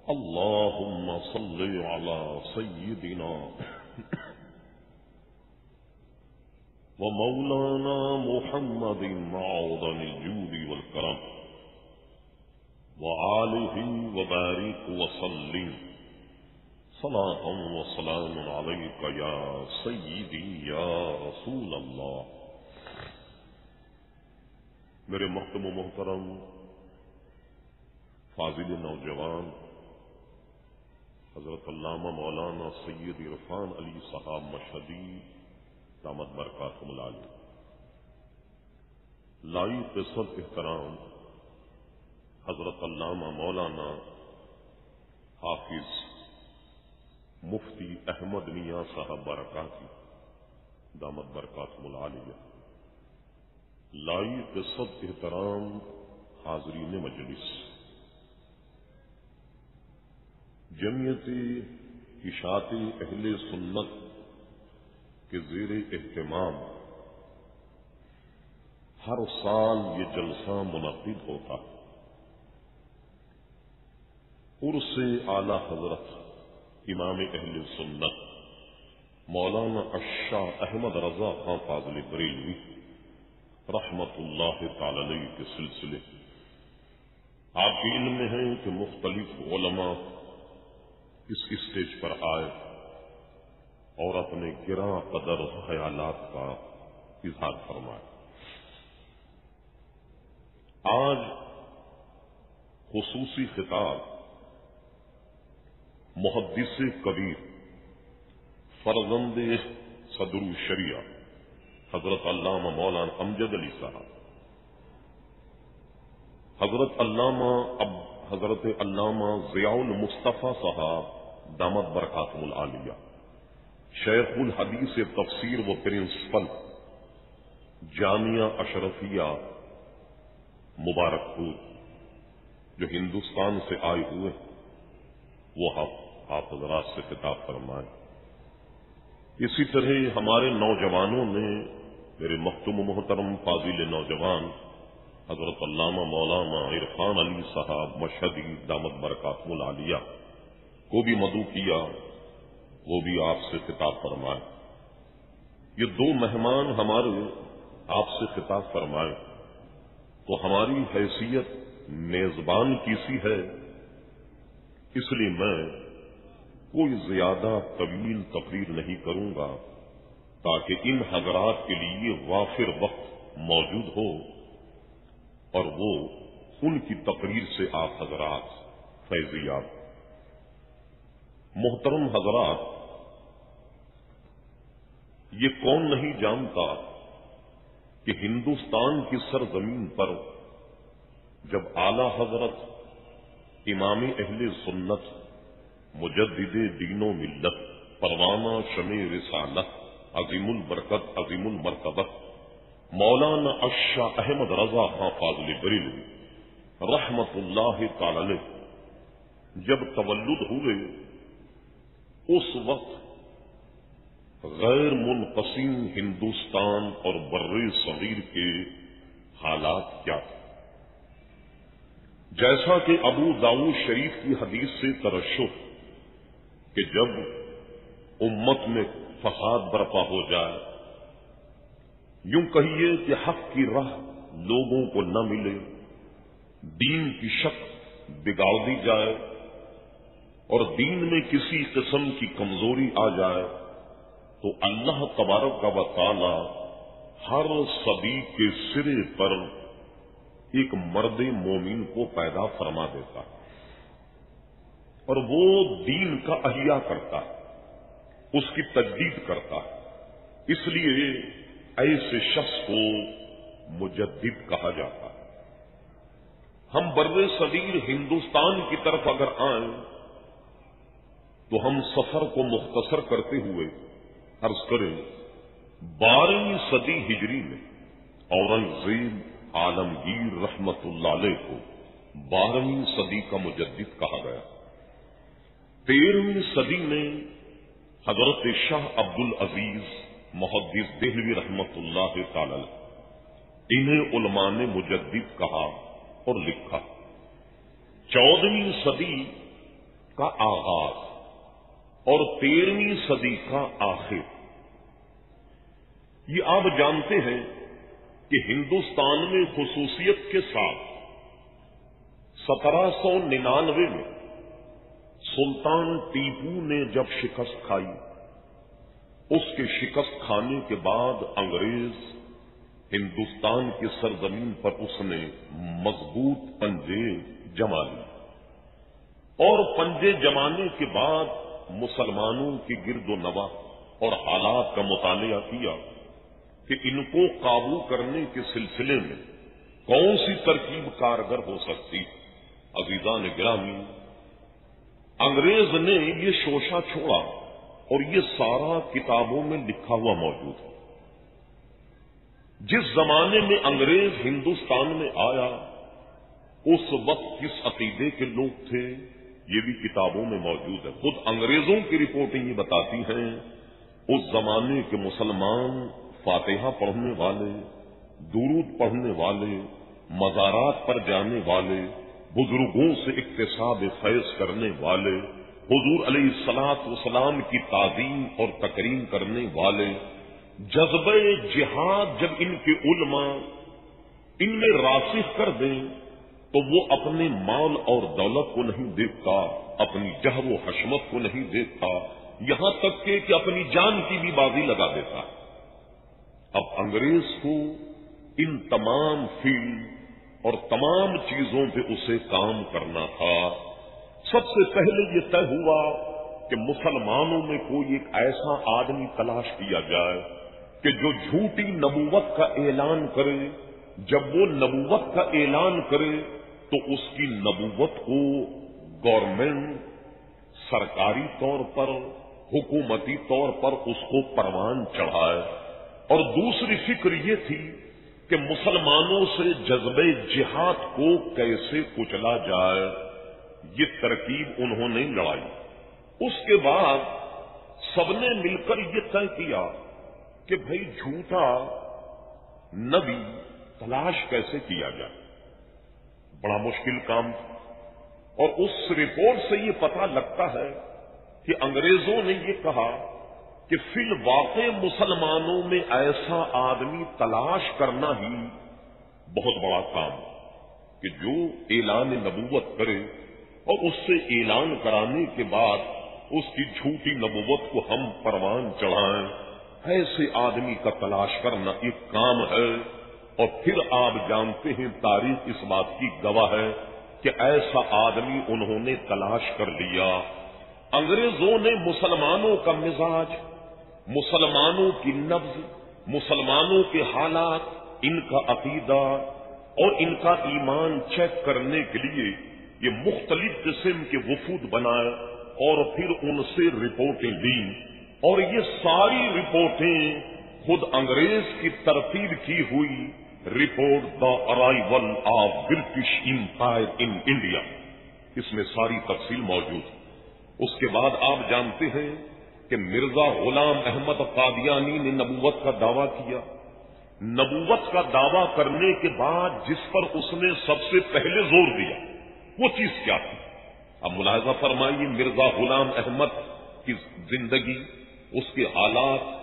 اللهم صل على سيدنا ومولانا محمد معدن الجود والكرم وآله وبارك وسلم صلاة وسلام عليك يا سيدي يا رسول الله. میرے محترم و محترم فاضل نوجوان حضرت علامہ مولانا سید عرفان علی صاحب مشہدی دامت برکاتہم العالیہ، لائق صد احترام حضرت علامہ مولانا حافظ مفتی احمد میاں صاحب برکاتی دامت برکاتہم العالیہ، لائق صد احترام حاضرین مجلس، جمعیت اشاعت اہل سنت کے زیر اہتمام ہر سال یہ جلسہ منعقد ہوتا ہے۔ عرس اعلی حضرت امام اہل سنت مولانا الشاہ احمد رضا خان فاضل بریلوی رحمت اللہ تعالی علیہ کے سلسلے آپ کے علم میں ہیں کہ مختلف علماء اس اسٹیج پر آئے اور اپنے گراں قدر خیالات کا اظہار فرمائے۔ آج خصوصی خطاب محدث کبیر فرزند صدر الشریعہ حضرت علامہ مولانا امجد علی صاحب، حضرت علامہ ضیاء المصطفیٰ صاحب دامت برکاتہم العالیہ، شیخ الحدیث تفسیر و پرنسپل جامعہ اشرفیہ مبارک پور جو ہندوستان سے آئے ہوئے، وہ آپ حضرات سے خطاب فرمائیں۔ اسی طرح ہمارے نوجوانوں نے، میرے محترم و محترم فاضل نوجوان حضرت علامہ مولانا عرفان علی صاحب مشہدی دامت برکاتہم العالیہ کو بھی مدعو کیا، وہ بھی آپ سے خطاب فرمائے۔ یہ دو مہمان ہمارے آپ سے خطاب فرمائے تو ہماری حیثیت میزبان کی سی ہے، اس لیے میں کوئی زیادہ طویل تقریر نہیں کروں گا تاکہ ان حضرات کے لیے وافر وقت موجود ہو اور وہ ان کی تقریر سے آپ حضرات فیضیاب۔ محترم حضرات، یہ کون نہیں جانتا کہ ہندوستان کی سرزمین پر جب اعلی حضرت امام اہل سنت مجدد دین و ملت پروانہ شمع رسالت عظیم البرکت عظیم المرتبت مولانا الشاہ احمد رضا خان فاضل بریلوی رحمت اللہ تعالی علیہ جب تولد ہوئے، اس وقت غیر منقسم ہندوستان اور بر صغیر کے حالات کیا تھے؟ جیسا کہ ابو داؤد شریف کی حدیث سے ترشح کہ جب امت میں فساد برپا ہو جائے، یوں کہیے کہ حق کی راہ لوگوں کو نہ ملے، دین کی شک بگاڑ دی جائے اور دین میں کسی قسم کی کمزوری آ جائے، تو اللہ تبارک و تعالی ہر صدی کے سرے پر ایک مرد مومن کو پیدا فرما دیتا ہے اور وہ دین کا احیا کرتا ہے، اس کی تجدید کرتا ہے۔ اس لیے ایسے شخص کو مجدد کہا جاتا ہے۔ ہم بر صغیر ہندوستان کی طرف اگر آئیں تو ہم سفر کو مختصر کرتے ہوئے عرض کریں 12ویں صدی ہجری میں اورنگزیب عالمگیر رحمت اللہ علیہ کو 12ویں صدی کا مجدد کہا گیا۔ 13ویں صدی میں حضرت شاہ عبد العزیز محدث دہلوی رحمت اللہ تعالی انہیں علماء نے مجدد کہا اور لکھا۔ 14ویں صدی کا آغاز اور 13ویں صدی کا آخر. یہ آپ جانتے ہیں کہ ہندوستان میں خصوصیت کے ساتھ 1799 میں سلطان ٹیپو نے جب شکست کھائی، اس کے شکست کھانے کے بعد انگریز ہندوستان کی سرزمین پر اس نے مضبوط پنجے جما لی، اور پنجے جمانے کے بعد مسلمانوں کی گرد و نواح اور حالات کا مطالعہ کیا کہ ان کو قابو کرنے کے سلسلے میں کون سی ترکیب کارگر ہو سکتی. عزیزان گرامی، انگریز نے یہ شوشہ چھوڑا اور یہ سارا کتابوں میں لکھا ہوا موجود ہے. جس زمانے میں انگریز ہندوستان میں آیا اس وقت کس عقیدے کے لوگ تھے یہ بھی کتابوں میں موجود ہے. خود انگریزوں کی رپورٹیں یہ بتاتی ہیں اس زمانے کے مسلمان فاتحہ پڑھنے والے، درود پڑھنے والے، مزارات پر جانے والے، بزرگوں سے اکتساب فیض کرنے والے، حضور علیہ الصلوۃ والسلام کی تعظیم اور تکریم کرنے والے، جذبہ جہاد جب ان کے علماء ان میں راسخ کر دیں تو وہ اپنے مال اور دولت کو نہیں دیکھتا، اپنی جہر و حشمت کو نہیں دیکھتا، یہاں تک کہ اپنی جان کی بھی بازی لگا دیتا. اب انگریز کو ان تمام فیلڈ اور تمام چیزوں پہ اسے کام کرنا تھا. سب سے پہلے یہ طے ہوا کہ مسلمانوں میں کوئی ایک ایسا آدمی تلاش کیا جائے کہ جو جھوٹی نبوت کا اعلان کرے. جب وہ نبوت کا اعلان کرے تو اس کی نبوت کو گورنمنٹ سرکاری طور پر، حکومتی طور پر اس کو پروان چڑھائے. اور دوسری فکر یہ تھی کہ مسلمانوں سے جذبہ جہاد کو کیسے کچلا جائے. یہ ترکیب انہوں نے لڑائی. اس کے بعد سب نے مل کر یہ طے کیا کہ بھئی جھوٹا نبی تلاش کیسے کیا جائے. بڑا مشکل کام تھا. اور اس رپورٹ سے یہ پتہ لگتا ہے کہ انگریزوں نے یہ کہا کہ فی الواقع مسلمانوں میں ایسا آدمی تلاش کرنا ہی بہت بڑا کام کہ جو اعلان نبوت کرے اور اس سے اعلان کرانے کے بعد اس کی جھوٹی نبوت کو ہم پروان چڑھائیں. ایسے آدمی کا تلاش کرنا ایک کام ہے. اور پھر آپ جانتے ہیں تاریخ اس بات کی گواہ ہے کہ ایسا آدمی انہوں نے تلاش کر لیا. انگریزوں نے مسلمانوں کا مزاج، مسلمانوں کی نبض، مسلمانوں کے حالات، ان کا عقیدہ اور ان کا ایمان چیک کرنے کے لیے یہ مختلف قسم کے وفود بنائے اور پھر ان سے رپورٹیں لیں. اور یہ ساری رپورٹیں خود انگریز کی ترتیب کی ہوئی report the arrival of British Empire in India, اس میں ساری تفصیل موجود ہے. اس کے بعد آپ جانتے ہیں کہ مرزا غلام احمد قادیانی نے نبوت کا دعویٰ کیا. نبوت کا دعویٰ کرنے کے بعد جس پر اس نے سب سے پہلے زور دیا وہ چیز کیا تھی؟ اب ملاحظہ فرمائیے مرزا غلام احمد کی زندگی، اس کے حالات.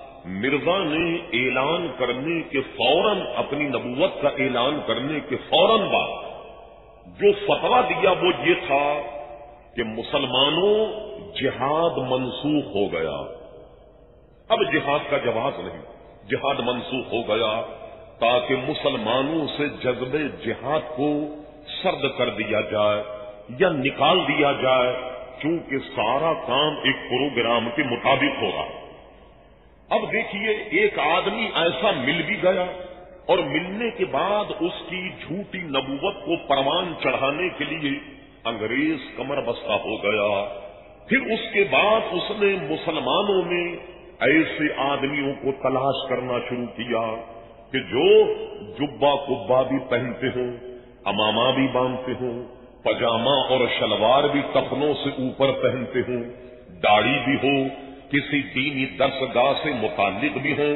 مرزا نے اعلان کرنے کے فوراً، اپنی نبوت کا اعلان کرنے کے فوراً بعد جو فتویٰ دیا وہ یہ تھا کہ مسلمانوں جہاد منسوخ ہو گیا. اب جہاد کا جواز نہیں، جہاد منسوخ ہو گیا تاکہ مسلمانوں سے جذبہ جہاد کو سرد کر دیا جائے یا نکال دیا جائے، کیونکہ سارا کام ایک پروگرام کے مطابق ہو رہا. اب دیکھیے ایک آدمی ایسا مل بھی گیا اور ملنے کے بعد اس کی جھوٹی نبوت کو پروان چڑھانے کے لیے انگریز کمر بستہ ہو گیا. پھر اس کے بعد اس نے مسلمانوں میں ایسے آدمیوں کو تلاش کرنا شروع کیا کہ جو جبہ کبا بھی پہنتے ہوں، امامہ بھی باندھتے ہوں، پاجامہ اور شلوار بھی کفنوں سے اوپر پہنتے ہوں، داڑھی بھی ہو، کسی دینی درسگاہ سے متعلق بھی ہوں.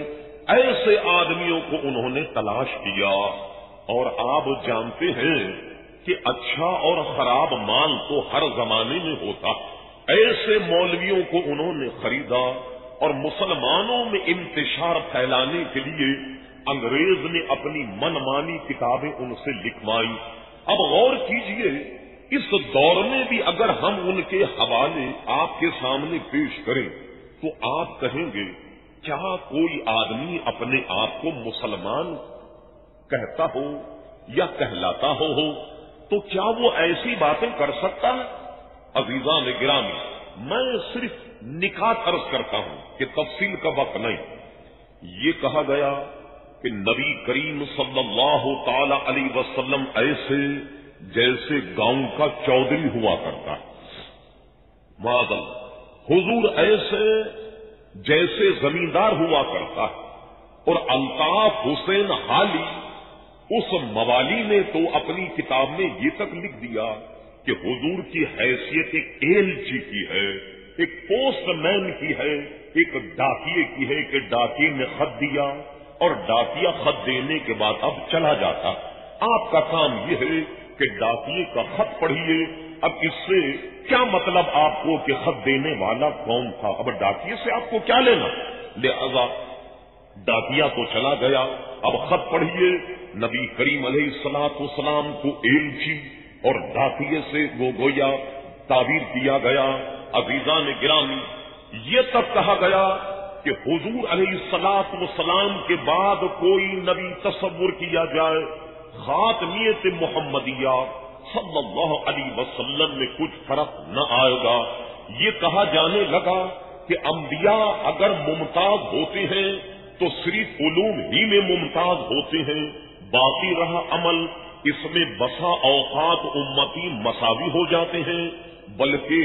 ایسے آدمیوں کو انہوں نے تلاش کیا. اور آپ جانتے ہیں کہ اچھا اور خراب مال تو ہر زمانے میں ہوتا. ایسے مولویوں کو انہوں نے خریدا اور مسلمانوں میں انتشار پھیلانے کے لیے انگریز نے اپنی من مانی کتابیں ان سے لکھوائی. اب غور کیجئے، اس دور میں بھی اگر ہم ان کے حوالے آپ کے سامنے پیش کریں تو آپ کہیں گے کیا کوئی آدمی اپنے آپ کو مسلمان کہتا ہو یا کہلاتا ہو تو کیا وہ ایسی باتیں کر سکتا ہے؟ عزیزان گرامی، میں صرف نکات عرض کرتا ہوں کہ تفصیل کا وقت نہیں. یہ کہا گیا کہ نبی کریم صلی اللہ تعالی علیہ وسلم ایسے جیسے گاؤں کا چودھری ہوا کرتا ہے. معاذ اللہ، حضور ایسے جیسے زمیندار ہوا کرتا ہے. اور الطاف حسین حالی اس موالی نے تو اپنی کتاب میں یہ تک لکھ دیا کہ حضور کی حیثیت ایک ایلچی کی ہے، ایک پوسٹ مین کی ہے، ایک ڈاکیے کی ہے کہ ڈاکیے نے خط دیا اور ڈاکیا خط دینے کے بعد اب چلا جاتا. آپ کا کام یہ ہے کہ ڈاکیے کا خط پڑھیے. اب اس سے کیا مطلب آپ کو کہ خط دینے والا کون تھا؟ اب ڈاکیے سے آپ کو کیا لینا؟ لہذا ڈاکیا تو چلا گیا، اب خط پڑھیے. نبی کریم علیہ الصلوۃ والسلام کو ایلچی اور ڈاکیے سے وہ گویا تعبیر کیا گیا. عزیزان گرامی، یہ تک کہا گیا کہ حضور علیہ الصلوۃ والسلام کے بعد کوئی نبی تصور کیا جائے خاتمیت محمدیہ صلی اللہ علیہ وسلم میں کچھ فرق نہ آئے گا. یہ کہا جانے لگا کہ انبیاء اگر ممتاز ہوتے ہیں تو صرف علوم ہی میں ممتاز ہوتے ہیں، باقی رہا عمل اس میں بسا اوقات امتی مساوی ہو جاتے ہیں. بلکہ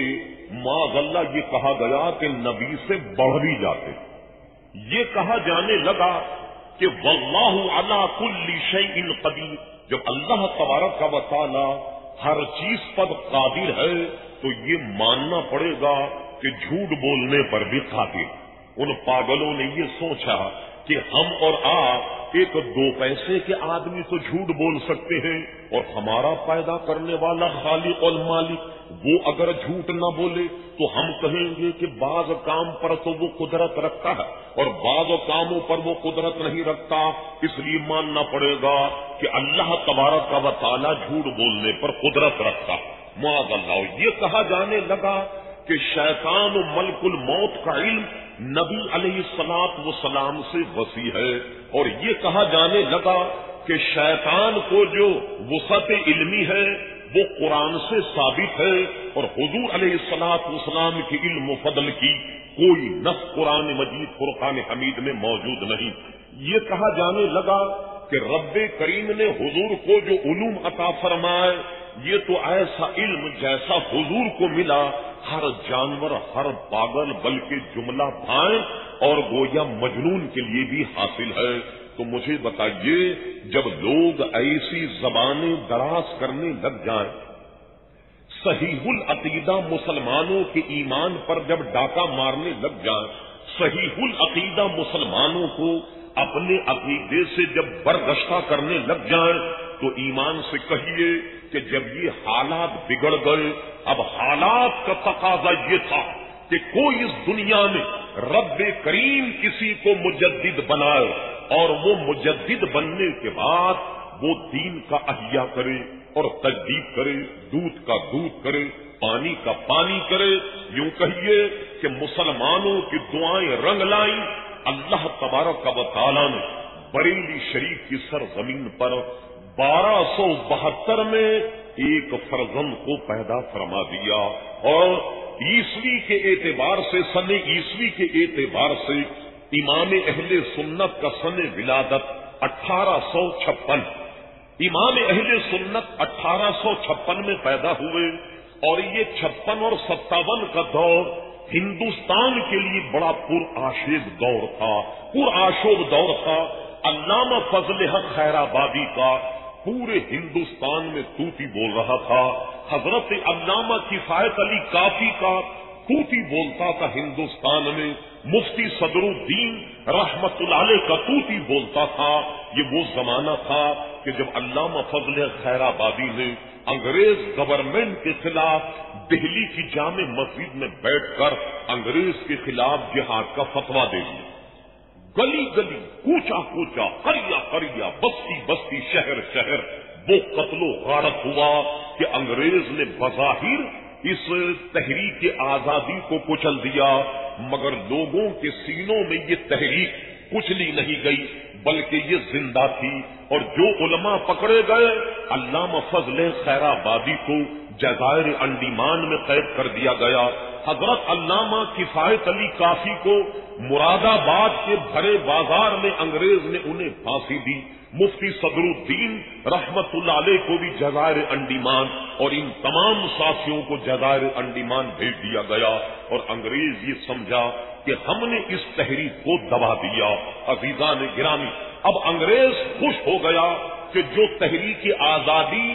معاذ اللہ یہ کہا گیا کہ نبی سے بڑھ بھی جاتے. یہ کہا جانے لگا کہ واللہ علی کل شیء قدیر، جب اللہ تبارک و تعالی ہر چیز پر قادر ہے تو یہ ماننا پڑے گا کہ جھوٹ بولنے پر بھی قادر. ان پاگلوں نے یہ سوچا کہ ہم اور آپ ایک 2 پیسے کے آدمی تو جھوٹ بول سکتے ہیں اور ہمارا پیدا کرنے والا خالق اور مالک وہ اگر جھوٹ نہ بولے تو ہم کہیں گے کہ بعض کام پر تو وہ قدرت رکھتا ہے اور بعض کاموں پر وہ قدرت نہیں رکھتا. اس لیے ماننا پڑے گا کہ اللہ تبارک و تعالی جھوٹ بولنے پر قدرت رکھتا. معاذ اللہ، یہ کہا جانے لگا کہ شیطان و ملک الموت کا علم نبی علیہ الصلوۃ والسلام سے وسیع ہے، اور یہ کہا جانے لگا کہ شیطان کو جو وسعت علمی ہے وہ قرآن سے ثابت ہے اور حضور علیہ الصلوۃ والسلام کے علم و فضل کی کوئی نص قرآن مجید فرقان حمید میں موجود نہیں. یہ کہا جانے لگا کہ رب کریم نے حضور کو جو علوم عطا فرمائے یہ تو ایسا علم جیسا حضور کو ملا ہر جانور، ہر پاگل بلکہ جملہ بھائیں اور گویا مجنون کے لیے بھی حاصل ہے. تو مجھے بتائیے، جب لوگ ایسی زبانیں دراز کرنے لگ جائیں، صحیح العقیدہ مسلمانوں کے ایمان پر جب ڈاکہ مارنے لگ جائیں، صحیح العقیدہ مسلمانوں کو اپنے عقیدے سے جب برگشتہ کرنے لگ جائیں تو ایمان سے کہیے کہ جب یہ حالات بگڑ گئے، اب حالات کا تقاضا یہ تھا کہ کوئی اس دنیا میں رب کریم کسی کو مجدد بنائے اور وہ مجدد بننے کے بعد وہ دین کا احیا کرے اور تجدید کرے، دودھ کا دودھ کرے، پانی کا پانی کرے. یوں کہیے کہ مسلمانوں کی دعائیں رنگ لائیں. اللہ تبارک و تعالی نے بریلی شریف کی سرزمین پر 1272 میں ایک فرزند کو پیدا فرما دیا اور عیسوی کے اعتبار سے سن عیسوی کے اعتبار سے امام اہل سنت کا سن ولادت 1856. امام اہل سنت 1856 میں پیدا ہوئے اور یہ 56 اور 57 کا دور ہندوستان کے لیے بڑا پرآشیب دور تھا، پرآشوب دور تھا. علامہ فضل حق خیرآبادی کا پورے ہندوستان میں توتی بول رہا تھا. حضرت علامہ کفایت علی کافی کا توتی بولتا تھا ہندوستان میں. مفتی صدر الدین رحمت اللہ علیہ کا توتی بولتا تھا. یہ وہ زمانہ تھا کہ جب علامہ فضل خیرآبادی نے انگریز گورنمنٹ کے خلاف دہلی کی جامع مسجد میں بیٹھ کر انگریز کے خلاف جہاد کا فتویٰ دے دیا. گلی گلی، کوچا کوچا، قریہ قریہ، بستی بستی، شہر شہر وہ قتل و غارت ہوا کہ انگریز نے بظاہر اس تحریک آزادی کو کچل دیا، مگر لوگوں کے سینوں میں یہ تحریک کچلی نہیں گئی بلکہ یہ زندہ تھی. اور جو علماء پکڑے گئے، علامہ فضل خیر آبادی کو جزائر انڈیمان میں قید کر دیا گیا، حضرت علامہ کفایت علی کافی کو مراد آباد کے بھرے بازار میں انگریز نے انہیں پھانسی دی، مفتی صدر الدین رحمت اللہ علیہ کو بھی جزائر انڈیمان، اور ان تمام ساتھیوں کو جزائر انڈیمان بھیج دیا گیا. اور انگریز یہ سمجھا کہ ہم نے اس تحریک کو دبا دیا. عزیزان گرامی، اب انگریز خوش ہو گیا کہ جو تحریک آزادی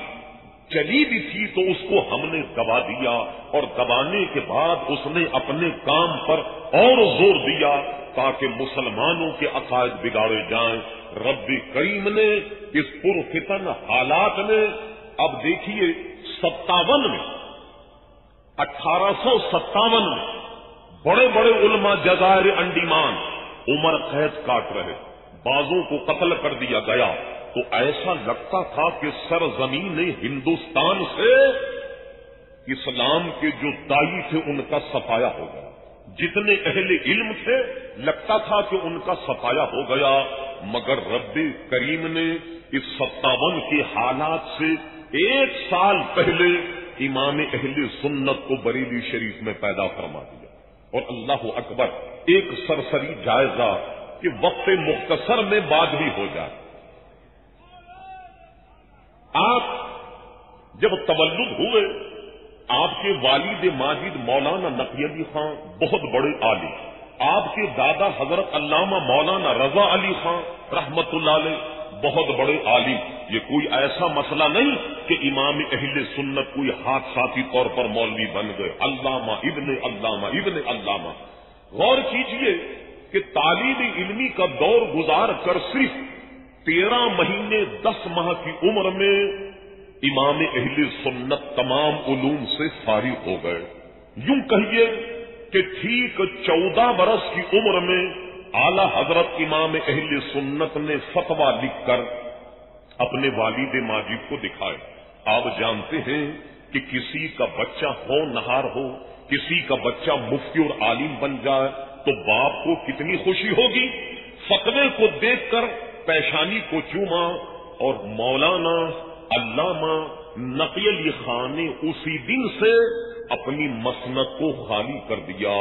چلی بھی تھی تو اس کو ہم نے دبا دیا، اور دبانے کے بعد اس نے اپنے کام پر اور زور دیا تاکہ مسلمانوں کے عقائد بگاڑے جائیں. رب کریم نے اس پرفتن حالات میں، اب دیکھیے 57 میں، 1857 میں بڑے بڑے علماء جزائر انڈیمان عمر قید کاٹ رہے، بعضوں کو قتل کر دیا گیا. تو ایسا لگتا تھا کہ سرزمین ہندوستان سے اسلام کے جو دائی تھے ان کا صفایا ہو گیا. جتنے اہل علم تھے لگتا تھا کہ ان کا صفایا ہو گیا، مگر رب کریم نے اس 57 کے حالات سے 1 سال پہلے امام اہل سنت کو بریلی شریف میں پیدا فرما دیا. اور اللہ اکبر، ایک سرسری جائزہ کہ وقت مختصر میں بات بھی ہو جائے. آپ جب تولد ہوئے، آپ کے والد ماجد مولانا نقی علی خان بہت بڑے عالم، آپ کے دادا حضرت علامہ مولانا رضا علی خان رحمت اللہ علیہ بہت بڑے عالم. یہ کوئی ایسا مسئلہ نہیں کہ امام اہل سنت کوئی حادثاتی طور پر مولوی بن گئے. علامہ ابن علامہ ابن علامہ. غور کیجئے کہ طالب علمی کا دور گزار کر صرف 13 مہینے 10 ماہ کی عمر میں امام اہل سنت تمام علوم سے فارغ ہو گئے. یوں کہیے کہ ٹھیک 14 برس کی عمر میں اعلی حضرت امام اہل سنت نے فتویٰ لکھ کر اپنے والد ماجد کو دکھائے. آپ جانتے ہیں کہ کسی کا بچہ ہونہار ہو، کسی کا بچہ مفتی اور عالم بن جائے تو باپ کو کتنی خوشی ہوگی. فتوے کو دیکھ کر پیشانی کو چوما، اور مولانا علامہ نقی علی خان نے اسی دن سے اپنی مسند کو خالی کر دیا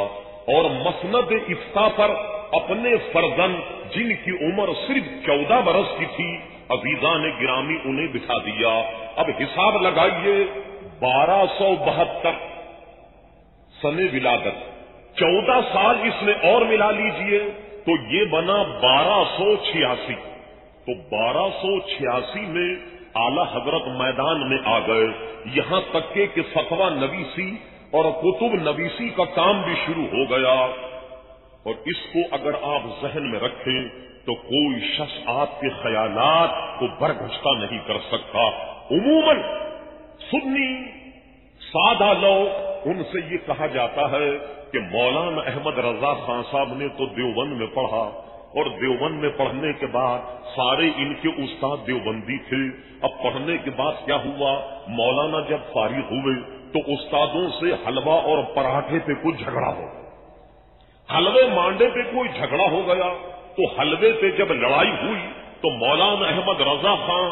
اور مسند افتاء پر اپنے فرزند جن کی عمر صرف 14 برس کی تھی، عزیزان گرامی، انہیں بٹھا دیا. اب حساب لگائیے، 1272 سن ولادت، 14 سال اس میں اور ملا لیجئے تو یہ بنا 1286. تو 1286 میں اعلی حضرت میدان میں آ گئے، یہاں تک کہ فتویٰ نویسی اور کتب نویسی کا کام بھی شروع ہو گیا. اور اس کو اگر آپ ذہن میں رکھیں تو کوئی شخص آپ کے خیالات کو برگزشتہ نہیں کر سکتا. عموماً سنی سادہ لوگ، ان سے یہ کہا جاتا ہے کہ مولانا احمد رضا خان صاحب نے تو دیوبند میں پڑھا، اور دیوبند میں پڑھنے کے بعد سارے ان کے استاد دیوبندی تھے. اب پڑھنے کے بعد کیا ہوا، مولانا جب فارغ ہوئے تو استادوں سے حلوہ اور پراٹھے پہ کوئی جھگڑا ہو گیا، حلوے مانڈے پہ کوئی جھگڑا ہو گیا. تو حلوے پہ جب لڑائی ہوئی تو مولانا احمد رضا خان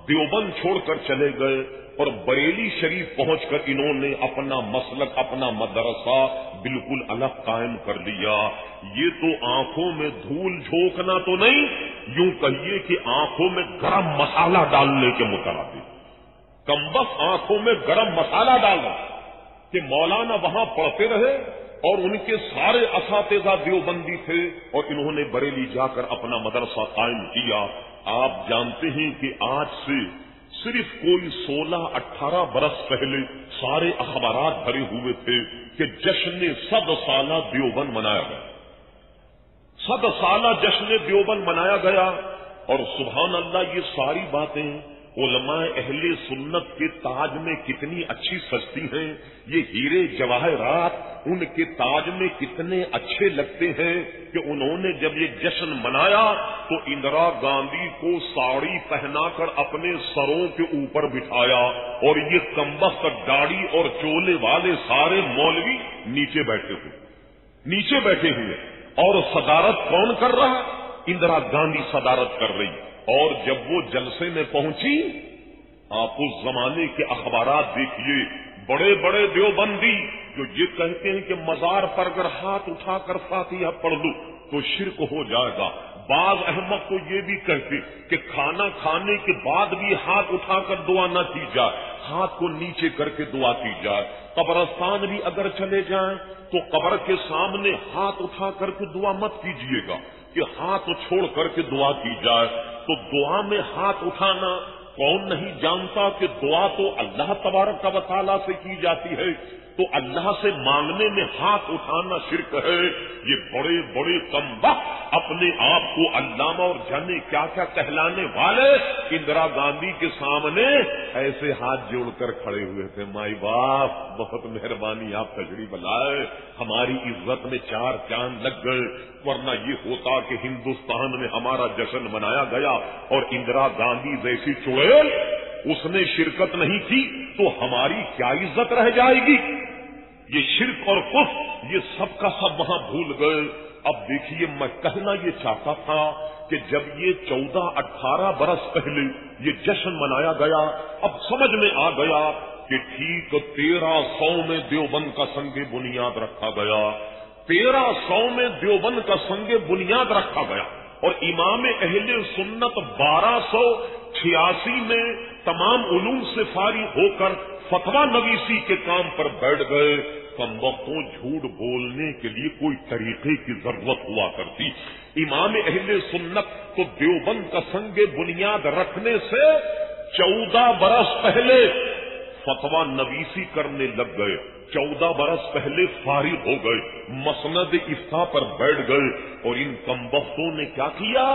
دیوبند چھوڑ کر چلے گئے، اور بریلی شریف پہنچ کر انہوں نے اپنا مسلک، اپنا مدرسہ بالکل الگ قائم کر لیا. یہ تو آنکھوں میں دھول جھونکنا تو نہیں، یوں کہیے کہ آنکھوں میں گرم مسالہ ڈالنے کے مترادف. کمبخت آنکھوں میں گرم مسالہ ڈالنا کہ مولانا وہاں پڑھتے رہے اور ان کے سارے اساتذہ دیوبندی تھے، اور انہوں نے بریلی جا کر اپنا مدرسہ قائم کیا. آپ جانتے ہیں کہ آج سے صرف کوئی 16-18 برس پہلے سارے اخبارات بھرے ہوئے تھے کہ جشن 100 سالہ دیوبند منایا گیا. 100 سالہ جشن دیوبند منایا گیا، اور سبحان اللہ یہ ساری باتیں علماء اہل سنت کے تاج میں کتنی اچھی سجتی ہیں، یہ ہیرے جواہرات ان کے تاج میں کتنے اچھے لگتے ہیں کہ انہوں نے جب یہ جشن منایا تو اندرا گاندھی کو ساڑی پہنا کر اپنے سروں کے اوپر بٹھایا، اور یہ کمبخت داڑھی اور چولے والے سارے مولوی نیچے بیٹھے ہوئے، اور صدارت کون کر رہا؟ اندرا گاندھی صدارت کر رہی۔ اور جب وہ جلسے میں پہنچی، آپ اس زمانے کے اخبارات دیکھیے، بڑے بڑے دیوبندی جو یہ کہتے ہیں کہ مزار پر اگر ہاتھ اٹھا کر فاتحہ پڑھ لوں تو شرک ہو جائے گا، بعض احمد تو یہ بھی کہتے کہ کھانا کھانے کے بعد بھی ہاتھ اٹھا کر دعا نہ کی جائے، ہاتھ کو نیچے کر کے دعا کی جائے، قبرستان بھی اگر چلے جائیں تو قبر کے سامنے ہاتھ اٹھا کر کے دعا مت کیجیے گا کہ ہاتھ چھوڑ کر کے دعا کی جائے۔ تو دعا میں ہاتھ اٹھانا کون نہیں جانتا کہ دعا تو اللہ تبارک و تعالیٰ سے کی جاتی ہے، تو اللہ سے مانگنے میں ہاتھ اٹھانا شرک ہے۔ یہ بڑے بڑے کمبخت اپنے آپ کو علامہ اور جانے کیا کیا کہلانے والے اندرا گاندھی کے سامنے ایسے ہاتھ جوڑ کر کھڑے ہوئے تھے، مائی باپ بہت مہربانی آپ تشریف لائے، ہماری عزت میں چار چاند لگ گئے، ورنہ یہ ہوتا کہ ہندوستان میں ہمارا جشن منایا گیا اور اندرا گاندھی جیسی چڑیل اس نے شرکت نہیں کی تو ہماری کیا عزت رہ جائے گی؟ یہ شرک اور کفر یہ سب کا سب وہاں بھول گئے۔ اب دیکھیے، میں کہنا یہ چاہتا تھا کہ جب یہ 14-18 برس پہلے یہ جشن منایا گیا، اب سمجھ میں آ گیا کہ ٹھیک 1300 میں دیوبند کا سنگ بنیاد رکھا گیا، 1300 میں دیوبند کا سنگ بنیاد رکھا گیا، اور امام اہل سنت 1286 میں تمام علوم سے فارغ ہو کر فتویٰ نویسی کے کام پر بیٹھ گئے۔ کمبختوں جھوٹ بولنے کے لیے کوئی طریقے کی ضرورت ہوا کرتی۔ امام اہل سنت تو دیوبند کا سنگ بنیاد رکھنے سے 14 برس پہلے فتویٰ نویسی کرنے لگ گئے، 14 برس پہلے فارغ ہو گئے، مسند افتاء پر بیٹھ گئے، اور ان کمبختوں نے کیا کیا؟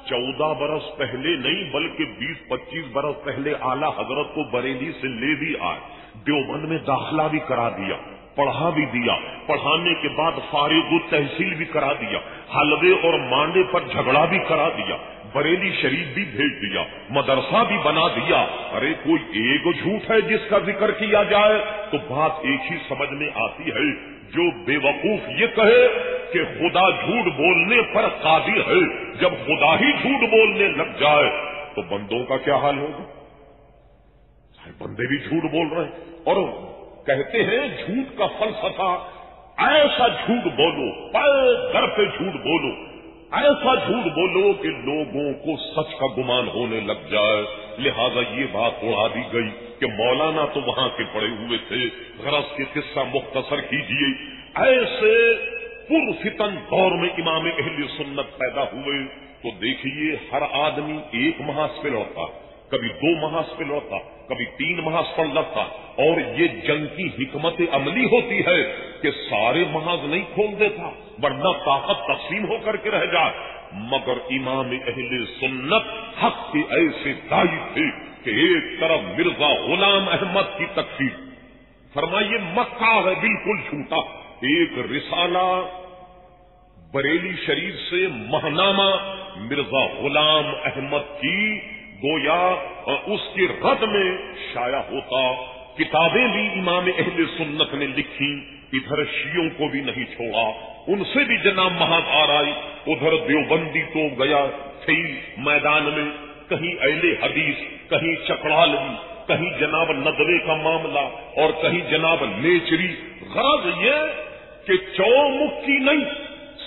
14 برس پہلے نہیں بلکہ 20-25 برس پہلے اعلیٰ حضرت کو بریلی سے لے بھی آئے، دیوبند میں داخلہ بھی کرا دیا، پڑھا بھی دیا، پڑھانے کے بعد فارغ التحصیل بھی کرا دیا، حلوے اور مانڈے پر جھگڑا بھی کرا دیا، بریلی شریف بھی بھیج دیا، مدرسہ بھی بنا دیا۔ ارے کوئی ایک جھوٹ ہے جس کا ذکر کیا جائے تو بات ایک ہی سمجھ میں آتی ہے۔ جو بے وقوف یہ کہے کہ خدا جھوٹ بولنے پر قادر ہے، جب خدا ہی جھوٹ بولنے لگ جائے تو بندوں کا کیا حال ہوگا؟ بندے بھی جھوٹ بول رہے ہیں، اور کہتے ہیں جھوٹ کا فلسفہ، ایسا جھوٹ بولو، در پہ جھوٹ بولو، ایسا جھوٹ بولو کہ لوگوں کو سچ کا گمان ہونے لگ جائے۔ لہذا یہ بات اڑا دی گئی کہ مولانا تو وہاں کے پڑے ہوئے تھے، غرض کے قصہ مختصر کیجیے۔ ایسے پرفتن دور میں امام اہل سنت پیدا ہوئے تو دیکھیے ہر آدمی ایک محاذ پہ لڑتا، کبھی 2 محاذ پہ لڑتا، کبھی 3 محاذ پر لڑتا، اور یہ جنگ کی حکمت عملی ہوتی ہے کہ سارے محاذ نہیں کھول دیتا ورنہ طاقت تقسیم ہو کر کے رہ جائے۔ مگر امام اہل سنت حق کے ایسے داعی تھے کہ ایک طرف مرزا غلام احمد کی تکفیر، فرمائیے مکہ ہے بالکل جھوٹا، ایک رسالہ بریلی شریف سے ماہنامہ مرزا غلام احمد کی گویا اس کے رد میں شائع ہوتا۔ کتابیں بھی امام اہل سنت نے لکھی، ادھر شیعوں کو بھی نہیں چھوڑا، ان سے بھی جناب محاذ آرائی، ادھر دیوبندی تو گیا تھی میدان میں، کہیں اہل حدیث، کہیں چکڑالوی، کہیں جناب ندوے کا معاملہ، اور کہیں جناب نیچری۔ غرض یہ کہ 4 مکھ کی نہیں،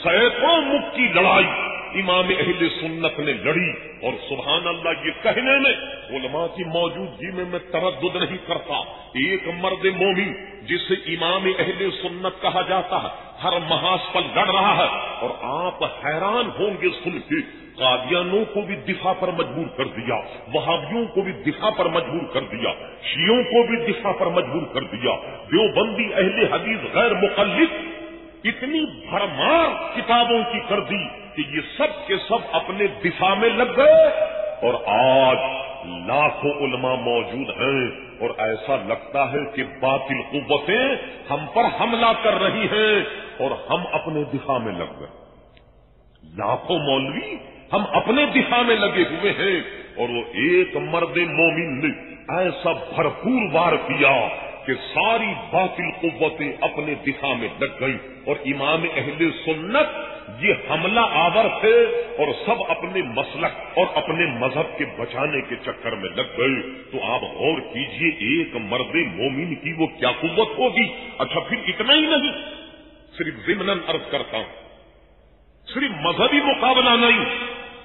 سینکڑوں مکھ کی لڑائی امام اہل سنت نے لڑی، اور سبحان اللہ یہ کہنے میں علماء کی موجودگی میں تردد نہیں کرتا، ایک مرد مومن جسے امام اہل سنت کہا جاتا ہے ہر محاذ پر لڑ رہا ہے، اور آپ حیران ہوں گے سن کے، قادیانوں کو بھی دفاع پر مجبور کر دیا، وہابیوں کو بھی دفاع پر مجبور کر دیا، شیعوں کو بھی دفاع پر مجبور کر دیا، دیوبندی اہل حدیث غیر مقلد اتنی بھرمار کتابوں کی کر دی کہ یہ سب کے سب اپنے دفاع میں لگ گئے، اور آج لاکھوں علماء موجود ہیں اور ایسا لگتا ہے کہ باطل قوتیں ہم پر حملہ کر رہی ہیں اور ہم اپنے دفاع میں لگ گئے. لاکھوں مولوی ہم اپنے دفاع میں لگے ہوئے ہیں اور وہ ایک مرد مومن نے ایسا بھرپور وار کیا کہ ساری باطل قوتیں اپنے دفاع میں لگ گئی اور امام اہل سنت یہ حملہ آور تھے اور سب اپنے مسلک اور اپنے مذہب کے بچانے کے چکر میں لگ گئے. تو آپ غور کیجئے ایک مرد مومن کی وہ کیا قوت ہوگی. اچھا پھر اتنا ہی نہیں, صرف ضمناً عرض کرتا ہوں, صرف مذہبی مقابلہ نہیں,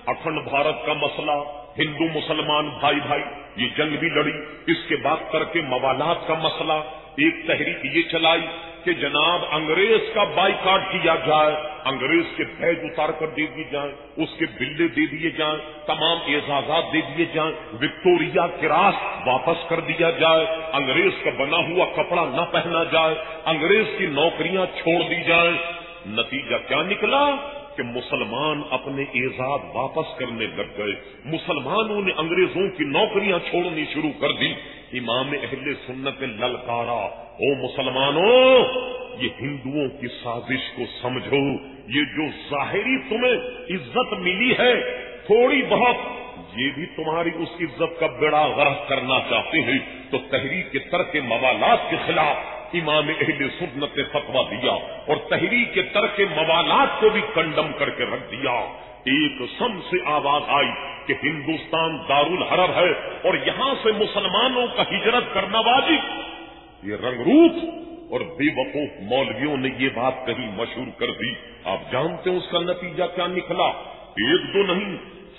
اکھنڈ بھارت کا مسئلہ, ہندو مسلمان بھائی بھائی یہ جنگ بھی لڑی. اس کے بعد کر کے موالات کا مسئلہ, ایک تحریک یہ چلائی کہ جناب انگریز کا بائیکاٹ کیا جائے, انگریز کے بیج اتار کر دے دیے جائیں, اس کے بلے دے دیے جائیں, تمام اعزازات دے دیے جائیں, وکٹوریا کراس واپس کر دیا جائے, انگریز کا بنا ہوا کپڑا نہ پہنا جائے, انگریز کی نوکریاں چھوڑ دی جائیں. نتیجہ کیا نکلا کہ مسلمان اپنے اعزاز واپس کرنے لگ گئے, مسلمانوں نے انگریزوں کی نوکریاں چھوڑنی شروع کر دی. امام اہل سنت نے للکارا, او مسلمانوں یہ ہندوؤں کی سازش کو سمجھو, یہ جو ظاہری تمہیں عزت ملی ہے تھوڑی بہت, یہ بھی تمہاری اس عزت کا بیڑا غرق کرنا چاہتے ہیں. تو تحریک ترک موالات کے خلاف امام اہل سنت نے فتویٰ دیا اور تحریک ترک موالات کو بھی کنڈم کر کے رکھ دیا. ایک سم سے آواز آئی کہ ہندوستان دارالحرب ہے اور یہاں سے مسلمانوں کا ہجرت کرنا واجب. یہ رنگروٹ اور بے وقوف مولویوں نے یہ بات کہیں مشہور کر دی. آپ جانتے ہیں اس کا نتیجہ کیا نکلا؟ ایک دو نہیں,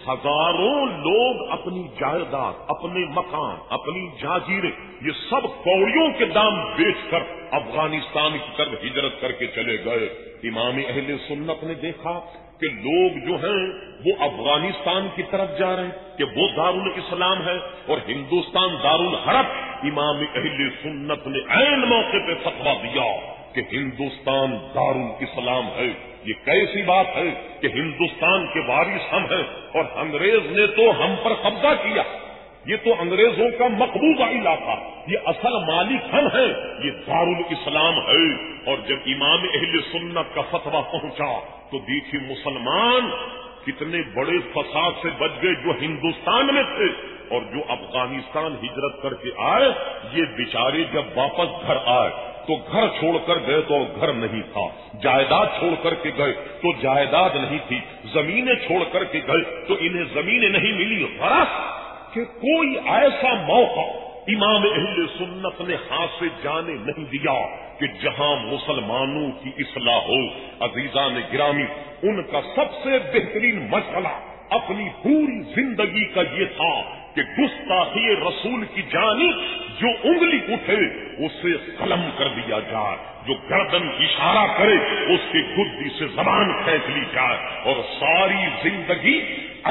ہزاروں لوگ اپنی جائیداد, اپنے مکان, اپنی جاگیریں یہ سب کوڑیوں کے دام بیچ کر افغانستان کی طرف ہجرت کر کے چلے گئے. امام اہل سنت نے دیکھا کہ لوگ جو ہیں وہ افغانستان کی طرف جا رہے ہیں کہ وہ دارالاسلام ہے اور ہندوستان دارالحرب. امام اہل سنت نے عین موقع پہ فتویٰ دیا کہ ہندوستان دارالاسلام ہے. یہ کیسی بات ہے کہ ہندوستان کے وارث ہم ہیں اور انگریز نے تو ہم پر قبضہ کیا, یہ تو انگریزوں کا مقبوضہ علاقہ, یہ اصل مالک ہم ہیں, یہ دارالاسلام ہے. اور جب امام اہل سنت کا فتویٰ پہنچا تو دیکھیے مسلمان کتنے بڑے فساد سے بچ گئے جو ہندوستان میں تھے, اور جو افغانستان ہجرت کر کے آئے یہ بیچارے جب واپس گھر آئے تو گھر چھوڑ کر گئے تو گھر نہیں تھا, جائیداد چھوڑ کر کے گئے تو جائیداد نہیں تھی, زمینیں چھوڑ کر کے گئے تو انہیں زمینیں نہیں ملی. غرض کہ کوئی ایسا موقع امام اہل سنت نے ہاتھ سے جانے نہیں دیا کہ جہاں مسلمانوں کی اصلاح ہو. عزیزان گرامی, ان کا سب سے بہترین مسئلہ اپنی پوری زندگی کا یہ تھا کہ گستاخی رسول کی جانب جو انگلی اٹھے اسے قلم کر دیا جائے, جو گردن اشارہ کرے اس کی گدی سے زبان کھینچ لی جائے. اور ساری زندگی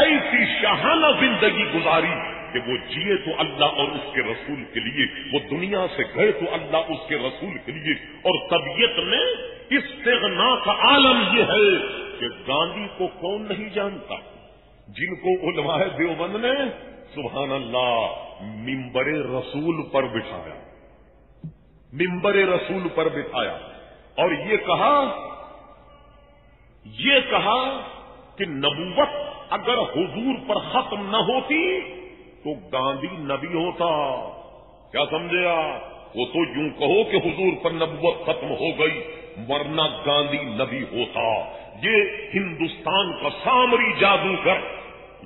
ایسی شاہانہ زندگی گزاری کہ وہ جیے تو اللہ اور اس کے رسول کے لیے, وہ دنیا سے گئے تو اللہ اس کے رسول کے لیے. اور طبیعت میں استغنا کا عالم یہ ہے کہ گاندھی کو کون نہیں جانتا, جن کو علماء دیوبند نے سبحان اللہ منبر رسول پر بٹھایا, منبر رسول پر بٹھایا اور یہ کہا کہ نبوت اگر حضور پر ختم نہ ہوتی تو گاندھی نبی ہوتا. کیا سمجھے آپ؟ وہ تو یوں کہو کہ حضور پر نبوت ختم ہو گئی ورنہ گاندھی نبی ہوتا. یہ ہندوستان کا سامری جادوگر,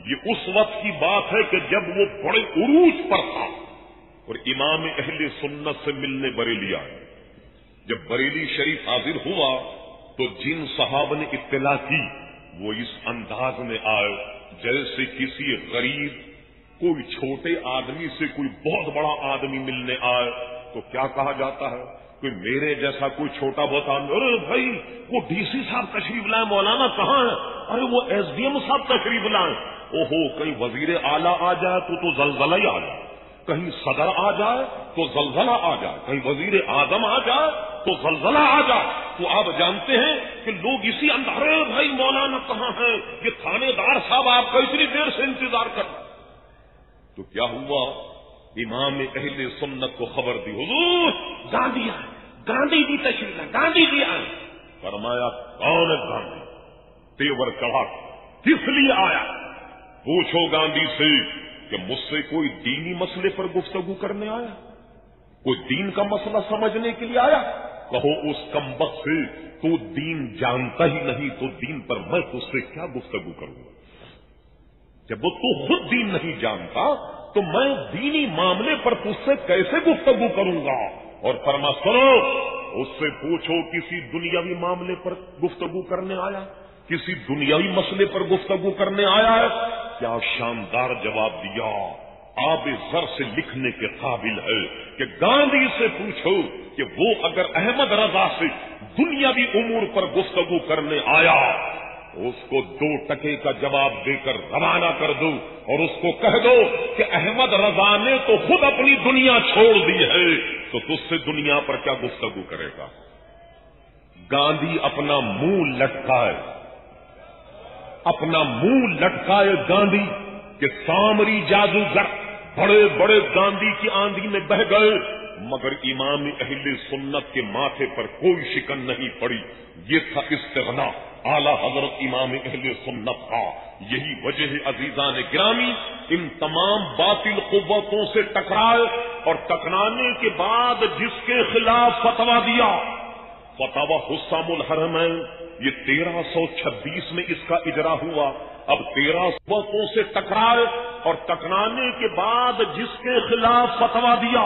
یہ اس وقت کی بات ہے کہ جب وہ بڑے عروج پر تھا اور امام اہل سنت سے ملنے بریلی آئے. جب بریلی شریف حاضر ہوا تو جن صحابہ نے اطلاع کی وہ اس انداز میں آئے جیسے کسی غریب کوئی چھوٹے آدمی سے کوئی بہت بڑا آدمی ملنے آئے تو کیا کہا جاتا ہے, کوئی میرے جیسا کوئی چھوٹا بہت آدمی, ارے بھائی وہ ڈی سی صاحب تشریف لائے, مولانا کہاں ہے, ارے وہ ایس ڈی ایم صاحب تشریف لائے. اوہو, کہیں وزیر اعلیٰ آ جائے تو زلزلہ ہی آ جائے, کہیں صدر آ جائے تو زلزلہ آ جائے, کہیں وزیر اعظم آ جائے تو زلزلہ آ جائے. تو آپ جانتے ہیں کہ لوگ اسی انداز, ارے بھائی مولانا کہاں ہے, یہ تھانے دار صاحب آپ کا اتنی دیر سے انتظار کر رہے. تو کیا ہوا؟ امام اہل سنت کو خبر دی، حضور گاندھی آئے، گاندھی جی تشریف لائے، گاندھی جی آئے۔ فرمایا کون ہے گاندھی؟ تیور چڑھا، کس لیے آیا؟ پوچھو گاندھی سے کہ مجھ سے کوئی دینی مسئلے پر گفتگو کرنے آیا، کوئی دین کا مسئلہ سمجھنے کے لیے آیا؟ کہو اس کمبخت سے تو دین جانتا ہی نہیں، تو دین پر میں تجھ سے کیا گفتگو کروں گا؟ جب وہ تو خود دین نہیں جانتا تو میں دینی معاملے پر تجھ سے کیسے گفتگو کروں گا؟ اور فرما سنو، اس سے پوچھو کسی دنیاوی معاملے پر گفتگو کرنے آیا، کسی دنیاوی مسئلے پر گفتگو کرنے آیا ہے؟ کیا شاندار جواب دیا، آب زر سے لکھنے کے قابل ہے کہ گاندھی سے پوچھو کہ وہ اگر احمد رضا سے دنیاوی امور پر گفتگو کرنے آیا، اس کو 2 ٹکے کا جواب دے کر روانہ کر دو اور اس کو کہہ دو کہ احمد رضا نے تو خود اپنی دنیا چھوڑ دی ہے، تو تجھ سے دنیا پر کیا گفتگو کرے گا؟ گاندھی اپنا منہ لٹکائے، اپنا منہ لٹکائے گاندھی کہ سامری جادوگر بڑے بڑے گاندھی کی آندھی میں بہ گئے، مگر امام اہل سنت کے ماتھے پر کوئی شکن نہیں پڑی۔ یہ تھا استغنا اعلی حضرت امام اہل سنت کا۔ یہی وجہ ہے عزیزان گرامی، ان تمام باطل قوتوں سے ٹکرائے اور ٹکرانے کے بعد جس کے خلاف فتویٰ دیا، فتویٰ حسام الحرمین، یہ 1326 میں اس کا اجرا ہوا۔ اب 13 قوتوں سے ٹکرائے اور ٹکرانے کے بعد جس کے خلاف فتویٰ دیا،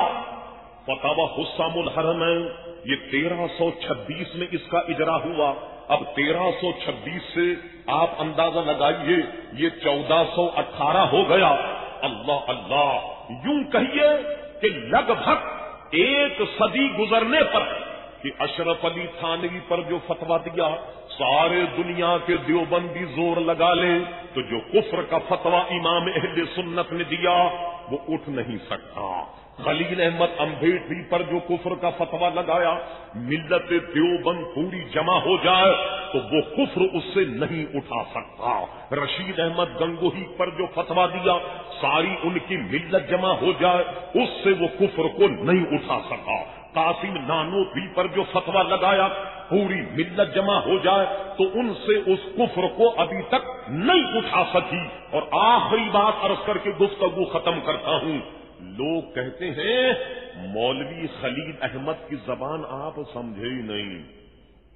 فتویٰ حسام الحرمین، یہ 1326 میں اس کا اجرا ہوا۔ اب 1326 سے آپ اندازہ لگائیے، یہ 1418 ہو گیا۔ اللہ اللہ، یوں کہیے کہ لگ بھگ 1 صدی گزرنے پر کہ اشرف علی تھانوی پر جو فتویٰ دیا، سارے دنیا کے دیوبندی زور لگا لیں تو جو کفر کا فتویٰ امام اہل سنت نے دیا وہ اٹھ نہیں سکتا۔ خلیل احمد امبیڈکر پر جو کفر کا فتویٰ لگایا، ملت دیوبند پوری جمع ہو جائے تو وہ کفر اس سے نہیں اٹھا سکتا۔ رشید احمد گنگوہی پر جو فتویٰ دیا، ساری ان کی ملت جمع ہو جائے اس سے وہ کفر کو نہیں اٹھا سکا۔ قاسم نانوتوی پر جو فتویٰ لگایا، پوری ملت جمع ہو جائے تو ان سے اس کفر کو ابھی تک نہیں اٹھا سکی۔ اور آخری بات عرض کر کے گفتگو ختم کرتا ہوں، لوگ کہتے ہیں مولوی خلیل احمد کی زبان آپ سمجھے ہی نہیں،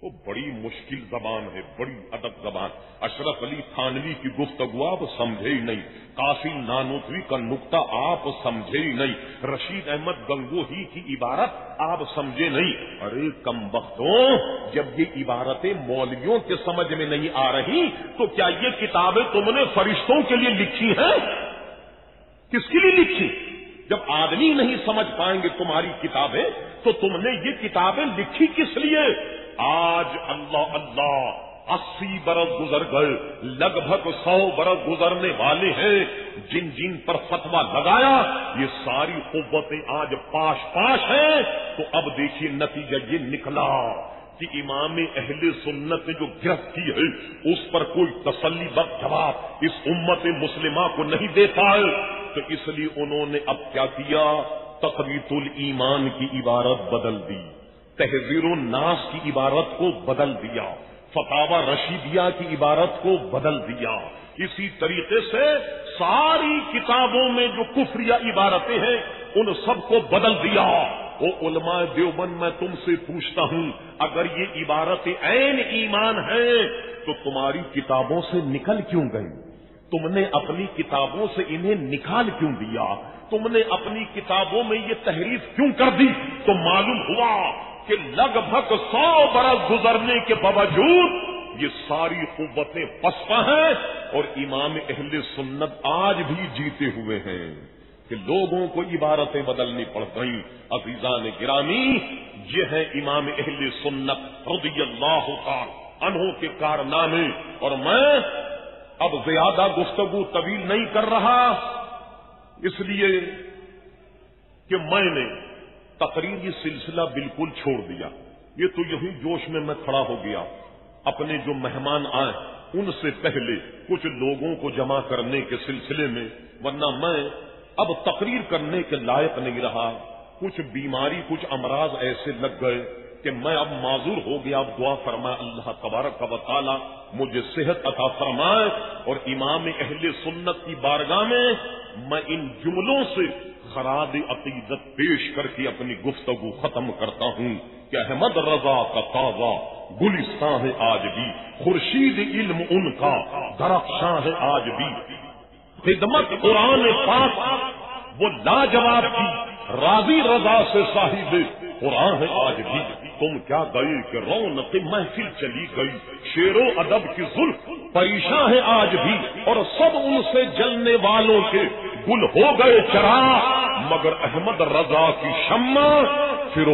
وہ بڑی مشکل زبان ہے، بڑی ادب زبان۔ اشرف علی تھانوی کی گفتگو آپ سمجھے ہی نہیں، قاسم نانوتوی کا نقطہ آپ سمجھے ہی نہیں، رشید احمد گنگوہی کی عبارت آپ سمجھے نہیں۔ ارے کم بختوں، جب یہ عبارتیں مولویوں کے سمجھ میں نہیں آ رہی تو کیا یہ کتابیں تم نے فرشتوں کے لیے لکھی ہیں؟ کس کے لیے لکھی؟ جب آدمی نہیں سمجھ پائیں گے تمہاری کتابیں تو تم نے یہ کتابیں لکھی کس لیے؟ آج اللہ اللہ 80 برس گزر گئے، لگ بھگ 100 برس گزرنے والے ہیں، جن جن پر فتویٰ لگایا یہ ساری قوتیں آج پاش پاش ہیں۔ تو اب دیکھیے نتیجہ یہ نکلا کہ امام اہل سنت نے جو گرفت کی ہے اس پر کوئی تسلی بخش جواب اس امت مسلمہ کو نہیں دے پائے، تو اس لیے انہوں نے اب کیا کیا؟ تقویت الایمان کی عبارت بدل دی، تحذیر الناس کی عبارت کو بدل دیا، فتاوی رشیدیہ کی عبارت کو بدل دیا۔ اسی طریقے سے ساری کتابوں میں جو کفریہ عبارتیں ہیں ان سب کو بدل دیا۔ وہ علماء دیوبند، میں تم سے پوچھتا ہوں، اگر یہ عبارتیں عین ایمان ہیں تو تمہاری کتابوں سے نکل کیوں گئی؟ تم نے اپنی کتابوں سے انہیں نکال کیوں دیا؟ تم نے اپنی کتابوں میں یہ تحریف کیوں کر دی؟ تو معلوم ہوا کہ لگ بھگ 100 برس گزرنے کے باوجود یہ ساری قوتیں پسپا ہیں اور امام اہل سنت آج بھی جیتے ہوئے ہیں کہ لوگوں کو عبارتیں بدلنی پڑ گئیں۔ عزیزان گرامی، یہ ہے امام اہل سنت رضی اللہ تعالی عنہ کے کارنامے۔ اور میں اب زیادہ گفتگو طویل نہیں کر رہا، اس لیے کہ میں نے تقریری سلسلہ بالکل چھوڑ دیا۔ یہ تو یہی جوش میں کھڑا ہو گیا، اپنے جو مہمان آئے ان سے پہلے کچھ لوگوں کو جمع کرنے کے سلسلے میں، ورنہ میں اب تقریر کرنے کے لائق نہیں رہا، کچھ بیماری کچھ امراض ایسے لگ گئے کہ میں اب معذور ہو گیا. اب دعا فرمائے اللہ تبارک و تعالی مجھے صحت عطا فرمائے، اور امام اہل سنت کی بارگاہ میں ان جملوں سے خراج عقیدت پیش کر کے اپنی گفتگو ختم کرتا ہوں کہ احمد رضا کا تازہ گلستان ہے آج بھی، خورشید علم ان کا درخشاں ہے آج بھی. خدمت قرآن پاک وہ لاجواب کی، راضی رضا سے صاحب قرآن ہے آج بھی. تم کیا گئے کہ رونق محفل چلی گئی، شیر و ادب کی زلف پریشاں ہے آج بھی، اور سب ان سے جلنے والوں کے گل ہو گئے چراغ، مگر احمد رضا کی شمع پھر